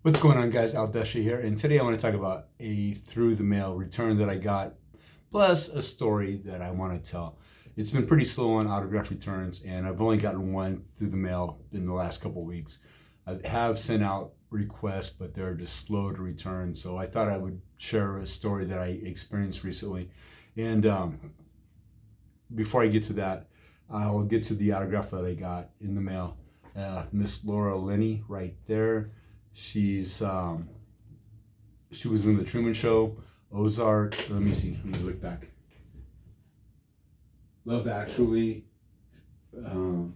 What's going on, guys? Aldesha here, and today I want to talk about a through the mail return that I got, plus a story that I want to tell. It's been pretty slow on autograph returns, and I've only gotten one through the mail in the last couple of weeks. I have sent out requests, but they're just slow to return, so I thought I would share a story that I experienced recently. And before I get to that, I'll get to the autograph that I got in the mail. Miss Laura Linney, right there. She was in the Truman Show, Ozark. Let me see. Let me look back. Love Actually, Primal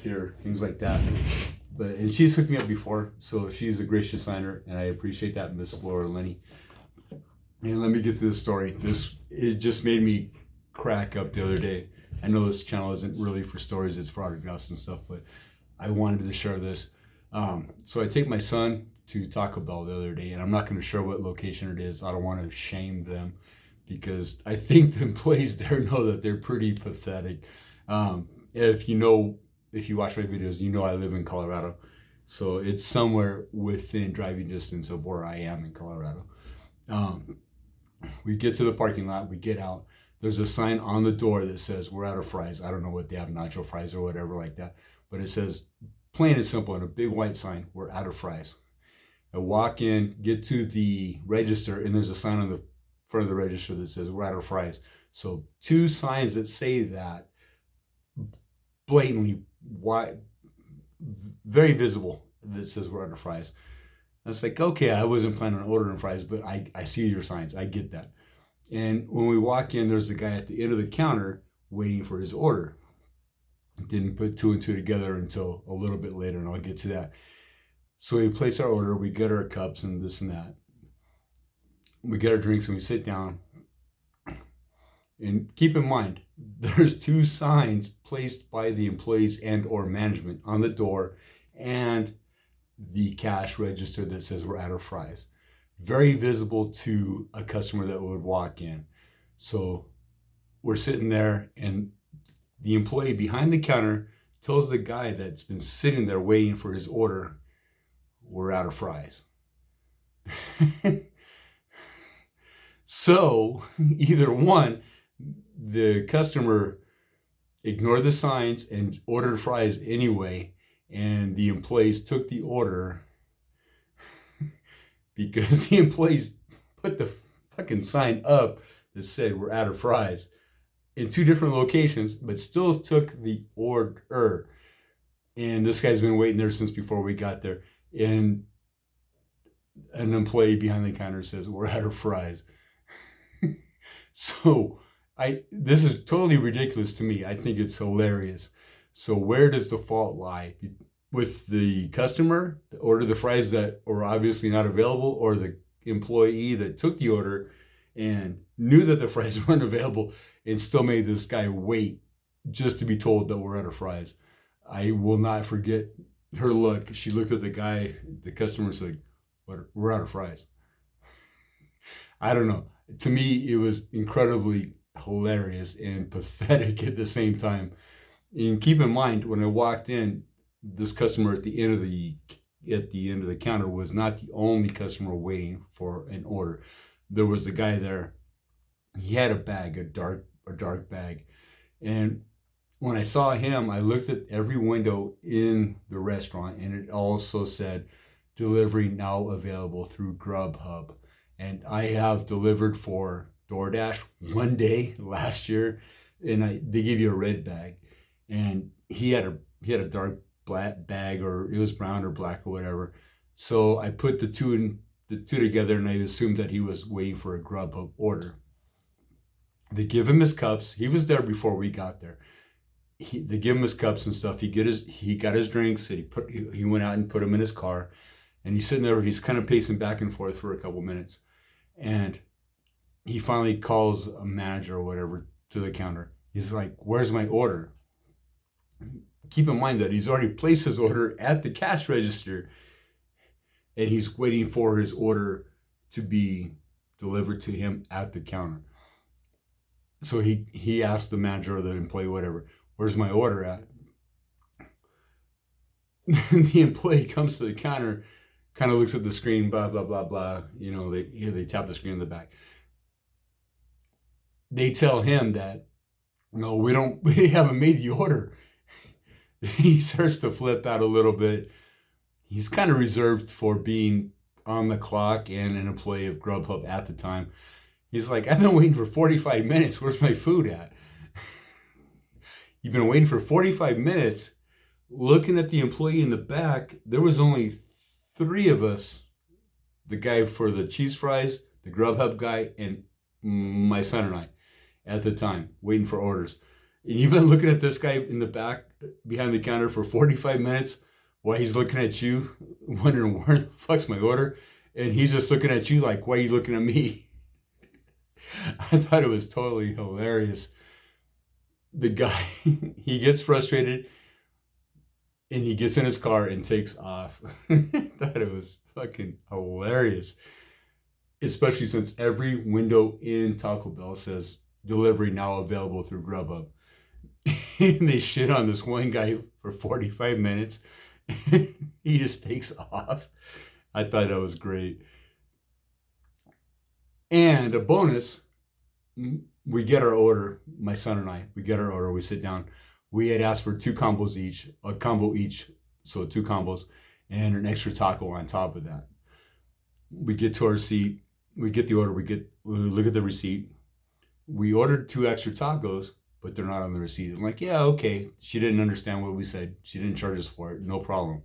Fear, things like that. And she's hooked me up before, so she's a gracious signer, and I appreciate that, Miss Laura Linney. And let me get to the story. It just made me crack up the other day. I know this channel isn't really for stories; it's for autographs and stuff, but I wanted to share this. So I take my son to Taco Bell the other day, and I'm not going to share what location it is. I don't want to shame them because I think the employees there know that they're pretty pathetic. If you watch my videos, you know I live in Colorado. So it's somewhere within driving distance of where I am in Colorado. We get to the parking lot, we get out. There's a sign on the door that says, "We're out of fries." I don't know what they have, nacho fries or whatever like that. But it says, plain and simple, in a big white sign, "We're out of fries." I walk in, get to the register, and there's a sign on the front of the register that says, "We're out of fries." So two signs that say that, blatantly, wide, very visible, that says "We're out of fries." I was like, okay, I wasn't planning on ordering fries, but I see your signs. I get that. And when we walk in, there's a guy at the end of the counter waiting for his order. Didn't put two and two together until a little bit later, and I'll get to that. So we place our order, we get our cups and this and that. We get our drinks and we sit down. And keep in mind, there's two signs placed by the employees and or management on the door and the cash register that says "We're out of fries." Very visible to a customer that would walk in. So we're sitting there, and the employee behind the counter tells the guy that's been sitting there waiting for his order, "We're out of fries." So either one, the customer ignored the signs and ordered fries anyway, and the employees took the order because the employees put the fucking sign up that said "We're out of fries" in two different locations, but still took the order. And this guy's been waiting there since before we got there. And an employee behind the counter says, "We're out of fries." So this is totally ridiculous to me. I think it's hilarious. So where does the fault lie? With the customer that ordered the fries that were obviously not available, or the employee that took the order and knew that the fries weren't available and still made this guy wait just to be told that we're out of fries? I will not forget her look. She looked at the customer, and said, "We're out of fries." I don't know. To me, it was incredibly hilarious and pathetic at the same time. And keep in mind, when I walked in, this customer at the end of the counter was not the only customer waiting for an order. There was a guy there. He had a bag, a dark bag, and when I saw him, I looked at every window in the restaurant, and it also said "Delivery now available through Grubhub." And I have delivered for DoorDash one day last year, and they give you a red bag, and he had a dark black bag, or it was brown or black or whatever. So I put the two together, and I assumed that he was waiting for a Grubhub order. They give him his cups. He was there before we got there. They give him his cups and stuff. He got his drinks, and he went out and put them in his car, and he's sitting there. He's kind of pacing back and forth for a couple minutes, and he finally calls a manager or whatever to the counter. He's like, "Where's my order?" Keep in mind that he's already placed his order at the cash register, and he's waiting for his order to be delivered to him at the counter. So he asked the manager or the employee, whatever, "Where's my order at?" The employee comes to the counter kind of looks at the screen, blah, blah, blah, blah. They tap the screen in the back. They tell him that, no, we haven't made the order. He starts to flip out a little bit. He's kind of reserved for being on the clock and an employee of Grubhub at the time. He's like, I've been waiting for 45 minutes. Where's my food at? You've been waiting for 45 minutes. Looking at the employee in the back, there was only 3 of us. The guy for the cheese fries, the Grubhub guy, and my son and I at the time, waiting for orders. And you've been looking at this guy in the back behind the counter for 45 minutes while he's looking at you, wondering where the fuck's my order. And he's just looking at you like, why are you looking at me? I thought it was totally hilarious. The guy, he gets frustrated and he gets in his car and takes off. I thought it was fucking hilarious. Especially since every window in Taco Bell says delivery now available through Grubhub. And they shit on this one guy for 45 minutes. He just takes off. I thought that was great. And a bonus, we get our order, my son and I, we get our order, we sit down. We had asked for 2 combos each, a combo each, so 2 combos, and an extra taco on top of that. We get to our seat, we get the order, we look at the receipt. We ordered 2 extra tacos, but they're not on the receipt. I'm like, yeah, okay. She didn't understand what we said. She didn't charge us for it. No problem.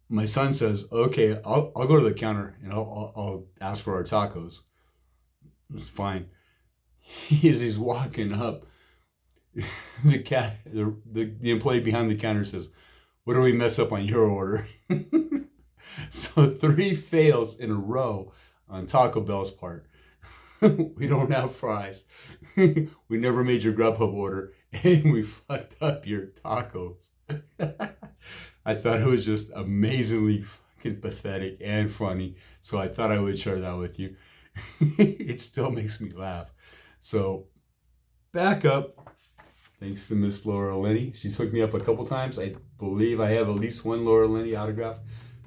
My son says, okay, I'll go to the counter and I'll ask for our tacos. It's fine. He's walking up. The employee behind the counter says, what do we mess up on your order? So 3 fails in a row on Taco Bell's part. We don't have fries. We never made your Grubhub order, and we fucked up your tacos. I thought it was just amazingly fucking pathetic and funny, so I thought I would share that with you. It still makes me laugh. So, back up. Thanks to Miss Laura Lenny. She's hooked me up a couple times. I believe I have at least 1 Laura Lenny autograph,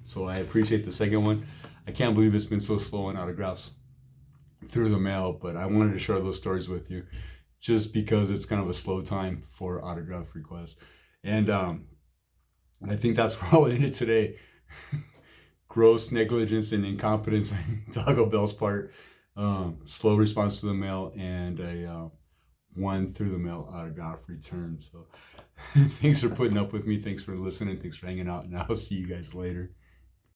so I appreciate the second one. I can't believe it's been so slow on autographs through the mail, but I wanted to share those stories with you just because it's kind of a slow time for autograph requests. And I think that's where I'll end it today. Gross negligence and incompetence on Taco Bell's part, slow response to the mail, and a 1 through the mail autograph return. So thanks for putting up with me. Thanks for listening. Thanks for hanging out. And I'll see you guys later.